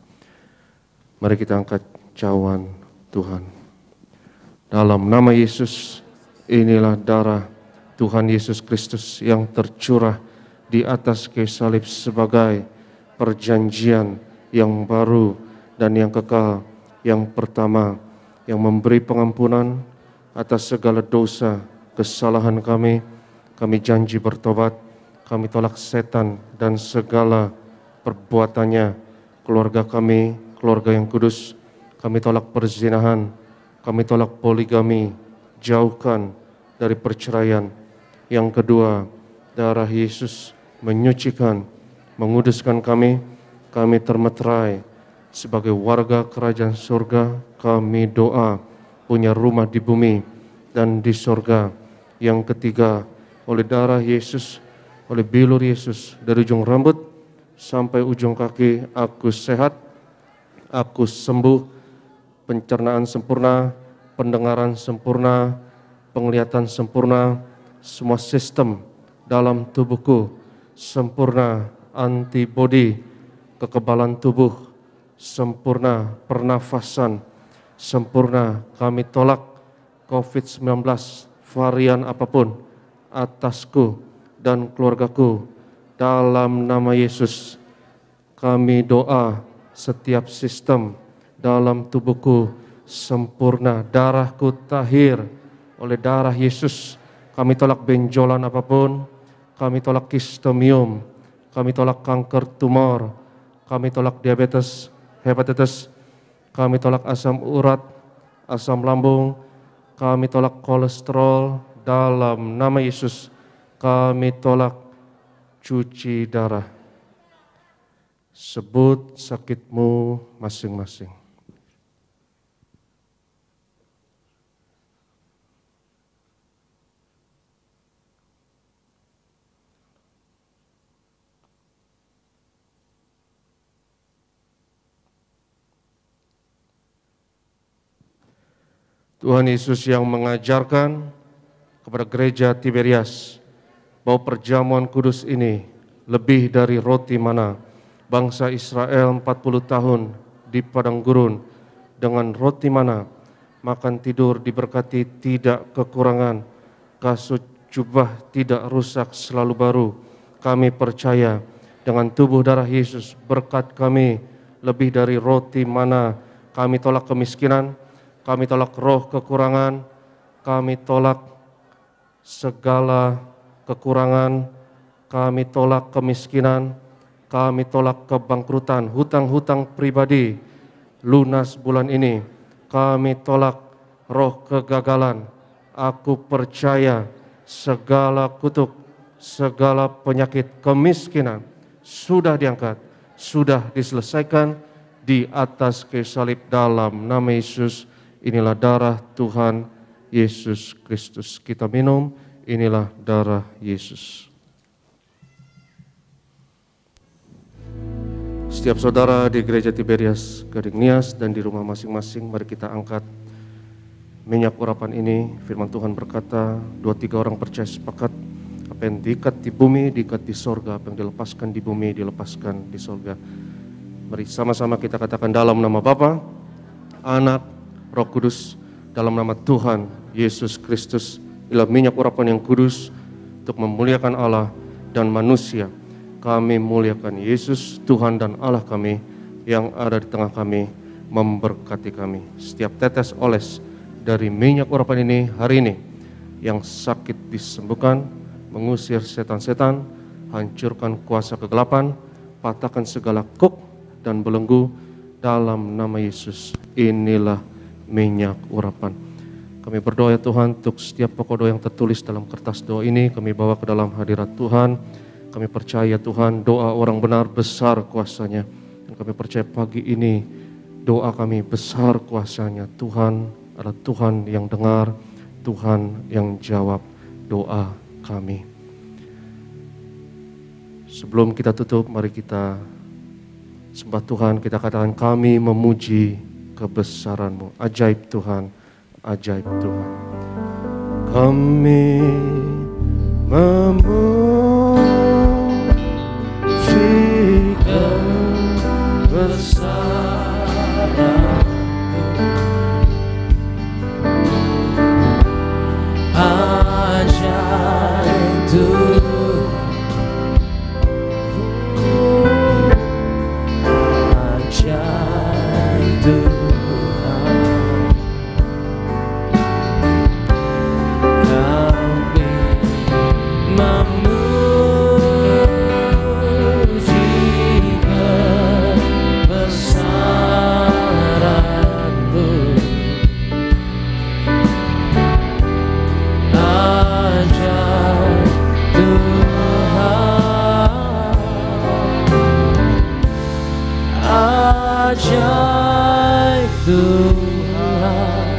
Mari kita angkat cawan Tuhan. Dalam nama Yesus, inilah darah Tuhan Yesus Kristus yang tercurah di atas kayu salib sebagai perjanjian yang baru dan yang kekal. Yang pertama, yang memberi pengampunan atas segala dosa, kesalahan kami. Kami janji bertobat. Kami tolak setan dan segala perbuatannya. Keluarga kami, keluarga yang kudus. Kami tolak perzinahan. Kami tolak poligami. Jauhkan dari perceraian. Yang kedua, darah Yesus menyucikan, menguduskan kami. Kami termeterai sebagai warga kerajaan surga. Kami doa punya rumah di bumi dan di surga. Yang ketiga, oleh darah Yesus, oleh bilur Yesus, dari ujung rambut sampai ujung kaki, aku sehat, aku sembuh, pencernaan sempurna, pendengaran sempurna, penglihatan sempurna, semua sistem dalam tubuhku sempurna, antibodi, kekebalan tubuh sempurna, pernafasan sempurna. Kami tolak COVID-19 varian apapun atasku dan keluargaku dalam nama Yesus. Kami doa setiap sistem dalam tubuhku sempurna, darahku tahir oleh darah Yesus. Kami tolak benjolan apapun, kami tolak kistomium, kami tolak kanker tumor, kami tolak diabetes, hepatitis, kami tolak asam urat, asam lambung, kami tolak kolesterol dalam nama Yesus. Kami tolak cuci darah. Sebut sakitmu masing-masing. Tuhan Yesus yang mengajarkan kepada gereja Tiberias bahwa perjamuan kudus ini lebih dari roti mana. Bangsa Israel 40 tahun di padang gurun dengan roti mana, makan tidur diberkati, tidak kekurangan, kasut jubah tidak rusak, selalu baru. Kami percaya dengan tubuh darah Yesus, berkat kami lebih dari roti mana. Kami tolak kemiskinan, kami tolak roh kekurangan, kami tolak segala kekurangan, kami tolak kemiskinan, kami tolak kebangkrutan, hutang-hutang pribadi, lunas bulan ini. Kami tolak roh kegagalan. Aku percaya segala kutuk, segala penyakit kemiskinan sudah diangkat, sudah diselesaikan di atas kayu salib dalam nama Yesus. Inilah darah Tuhan Yesus Kristus. Kita minum, inilah darah Yesus. Setiap saudara di gereja Tiberias Gading Nias dan di rumah masing-masing, mari kita angkat minyak urapan ini. Firman Tuhan berkata, 2-3 orang percaya sepakat, apa yang diikat di bumi, diikat di sorga, apa yang dilepaskan di bumi, dilepaskan di sorga. Mari sama-sama kita katakan dalam nama Bapa, Anak, Roh Kudus, dalam nama Tuhan Yesus Kristus. Inilah minyak urapan yang kudus untuk memuliakan Allah dan manusia. Kami muliakan Yesus, Tuhan dan Allah kami yang ada di tengah kami, memberkati kami. Setiap tetes oles dari minyak urapan ini hari ini, yang sakit disembuhkan, mengusir setan-setan, hancurkan kuasa kegelapan, patahkan segala kuk dan belenggu dalam nama Yesus. Inilah minyak urapan. Kami berdoa ya Tuhan, untuk setiap pokok doa yang tertulis dalam kertas doa ini kami bawa ke dalam hadirat Tuhan. Kami percaya Tuhan, doa orang benar besar kuasanya. Dan kami percaya pagi ini doa kami besar kuasanya. Tuhan adalah Tuhan yang dengar, Tuhan yang jawab doa kami. Sebelum kita tutup, mari kita sembah Tuhan. Kita katakan, kami memuji kebesaran-Mu. Ajaib Tuhan, ajaib Tuhan. Kami memuji kebesaran-Mu. Ajaib Tuhan. Tuhan.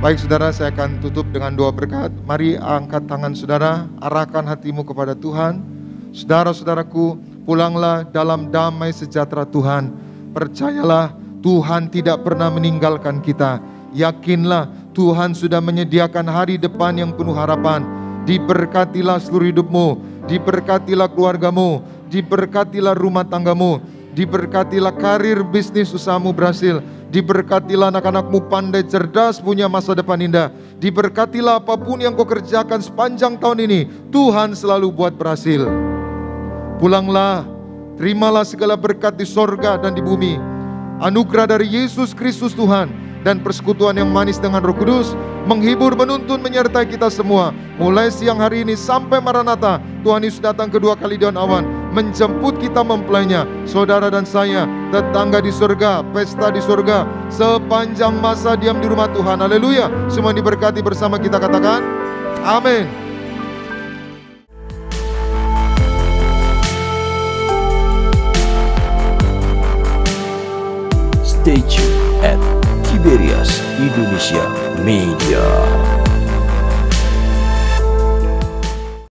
Baik saudara, saya akan tutup dengan doa berkat. Mari angkat tangan saudara, arahkan hatimu kepada Tuhan. Saudara-saudaraku, pulanglah dalam damai sejahtera Tuhan. Percayalah, Tuhan tidak pernah meninggalkan kita. Yakinlah, Tuhan sudah menyediakan hari depan yang penuh harapan. Diberkatilah seluruh hidupmu, diberkatilah keluargamu, diberkatilah rumah tanggamu, diberkatilah karir bisnis usahamu berhasil, diberkatilah anak-anakmu pandai cerdas punya masa depan indah, diberkatilah apapun yang kau kerjakan sepanjang tahun ini, Tuhan selalu buat berhasil. Pulanglah, terimalah segala berkat di sorga dan di bumi. Anugerah dari Yesus Kristus Tuhan dan persekutuan yang manis dengan Roh Kudus menghibur, menuntun, menyertai kita semua mulai siang hari ini sampai Maranatha. Tuhan Yesus datang kedua kali di awan, menjemput kita mempelainya. Saudara dan saya, tetangga di surga, pesta di surga, sepanjang masa diam di rumah Tuhan. Haleluya. Semua diberkati bersama kita katakan amin. Stay tuned at Tiberias Indonesia Media.